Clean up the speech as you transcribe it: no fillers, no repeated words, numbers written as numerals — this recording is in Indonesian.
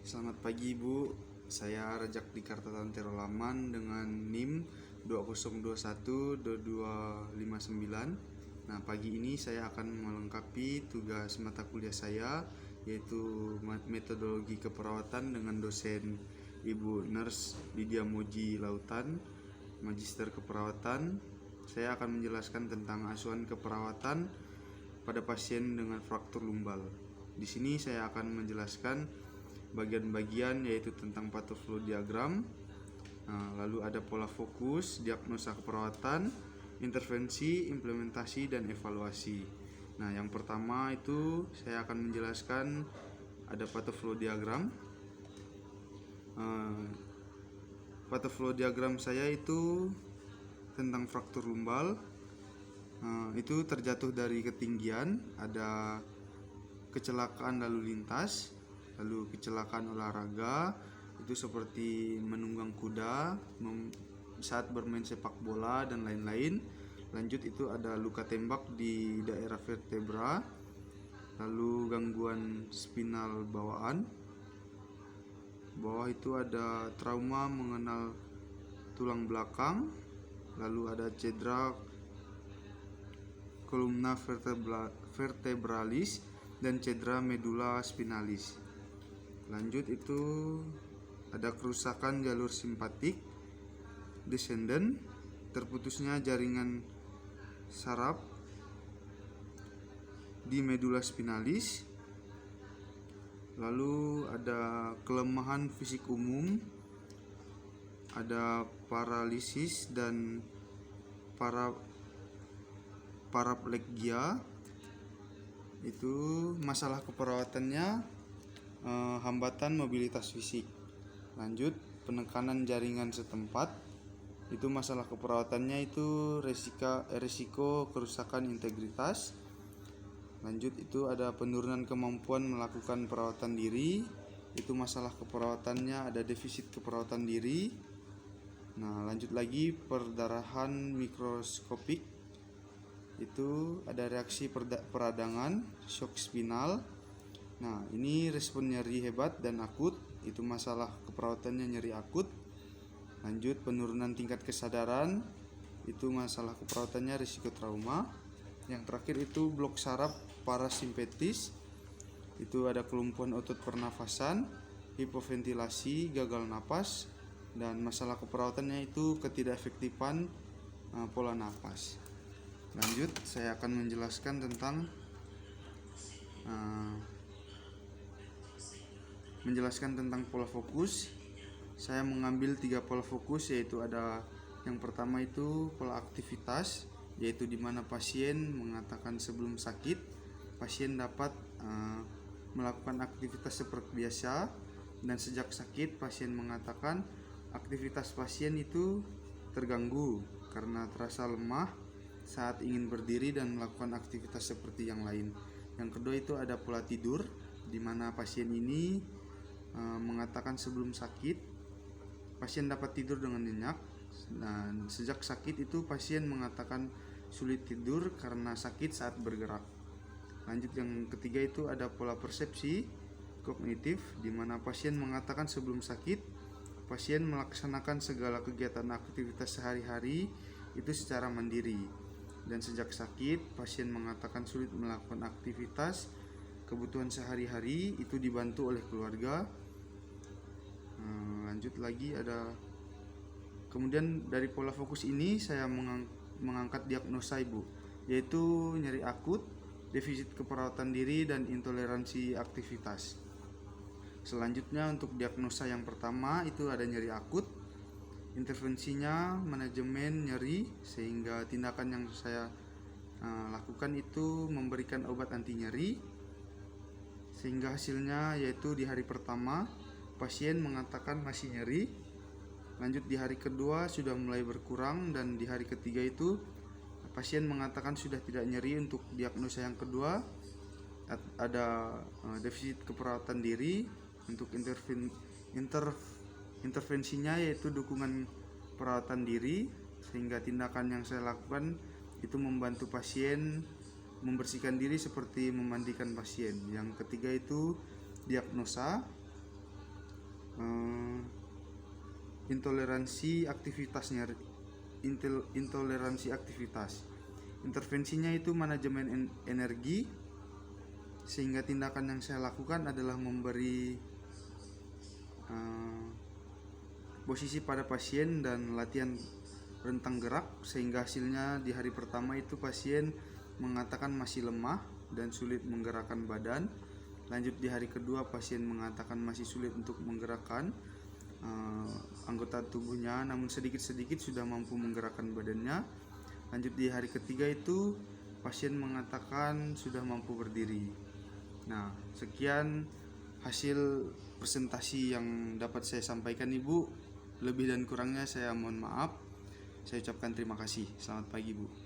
Selamat pagi Ibu, saya Rajak di Kartatantero Laman dengan NIM 2021-2259. Nah, pagi ini saya akan melengkapi tugas mata kuliah saya, yaitu metodologi keperawatan dengan dosen Ibu Nurse Lydia Moji Lautan, Magister Keperawatan. Saya akan menjelaskan tentang asuhan keperawatan pada pasien dengan fraktur lumbal. Di sini saya akan menjelaskan bagian-bagian yaitu tentang patoflow diagram, lalu ada pola fokus, diagnosa keperawatan, intervensi, implementasi, dan evaluasi. Nah, yang pertama itu saya akan menjelaskan ada patoflow diagram. Patoflow diagram saya itu tentang fraktur lumbal. Itu terjatuh dari ketinggian, ada kecelakaan lalu lintas, lalu kecelakaan olahraga, itu seperti menunggang kuda, saat bermain sepak bola, dan lain-lain. Lanjut itu ada luka tembak di daerah vertebra, lalu gangguan spinal bawaan. Bawah itu ada trauma mengenal tulang belakang, lalu ada cedera kolumna vertebralis dan cedera medula spinalis. Lanjut itu ada kerusakan jalur simpatik descendant, terputusnya jaringan saraf di medula spinalis. Lalu ada kelemahan fisik umum, ada paralisis dan paraplegia. Itu masalah keperawatannya, hambatan mobilitas fisik. Lanjut penekanan jaringan setempat, itu masalah keperawatannya itu resiko kerusakan integritas. Lanjut itu ada penurunan kemampuan melakukan perawatan diri, itu masalah keperawatannya ada defisit keperawatan diri. Nah, lanjut lagi perdarahan mikroskopik, itu ada reaksi peradangan, shock spinal. Nah, ini respon nyeri hebat dan akut, itu masalah keperawatannya nyeri akut. Lanjut penurunan tingkat kesadaran, itu masalah keperawatannya risiko trauma. Yang terakhir itu blok saraf parasimpetis, itu ada kelumpuhan otot pernafasan, hipoventilasi, gagal napas, dan masalah keperawatannya itu ketidakefektifan pola napas. Lanjut saya akan menjelaskan tentang pola fokus. Saya mengambil 3 pola fokus, yaitu ada yang pertama itu pola aktivitas, yaitu di mana pasien mengatakan sebelum sakit pasien dapat melakukan aktivitas seperti biasa, dan sejak sakit pasien mengatakan aktivitas pasien itu terganggu karena terasa lemah saat ingin berdiri dan melakukan aktivitas seperti yang lain. Yang kedua itu ada pola tidur, di mana pasien ini mengatakan sebelum sakit pasien dapat tidur dengan nyenyak, dan sejak sakit itu pasien mengatakan sulit tidur karena sakit saat bergerak. Lanjut yang ketiga itu ada pola persepsi kognitif, di mana pasien mengatakan sebelum sakit pasien melaksanakan segala kegiatan aktivitas sehari-hari itu secara mandiri, dan sejak sakit pasien mengatakan sulit melakukan aktivitas kebutuhan sehari-hari itu dibantu oleh keluarga. Lanjut lagi ada kemudian dari pola fokus ini saya mengangkat diagnosa Ibu, yaitu nyeri akut, defisit keperawatan diri, dan intoleransi aktivitas. Selanjutnya untuk diagnosa yang pertama itu ada nyeri akut. Intervensinya manajemen nyeri, sehingga tindakan yang saya lakukan itu memberikan obat anti nyeri, sehingga hasilnya yaitu di hari pertama pasien mengatakan masih nyeri. Lanjut di hari kedua sudah mulai berkurang, dan di hari ketiga itu pasien mengatakan sudah tidak nyeri. Untuk diagnosa yang kedua ada defisit keperawatan diri. Untuk intervensinya yaitu dukungan perawatan diri, sehingga tindakan yang saya lakukan itu membantu pasien membersihkan diri seperti memandikan pasien. Yang ketiga itu diagnosa. eh, intoleransi aktivitasnya, intoleransi aktivitas. Intervensinya itu manajemen energi, sehingga tindakan yang saya lakukan adalah memberi posisi pada pasien dan latihan rentang gerak, sehingga hasilnya di hari pertama itu pasien mengatakan masih lemah dan sulit menggerakkan badan. Lanjut di hari kedua pasien mengatakan masih sulit untuk menggerakkan anggota tubuhnya, namun sedikit-sedikit sudah mampu menggerakkan badannya. Lanjut di hari ketiga itu pasien mengatakan sudah mampu berdiri. Nah, sekian hasil presentasi yang dapat saya sampaikan Ibu. Lebih dan kurangnya saya mohon maaf. Saya ucapkan terima kasih. Selamat pagi Bu.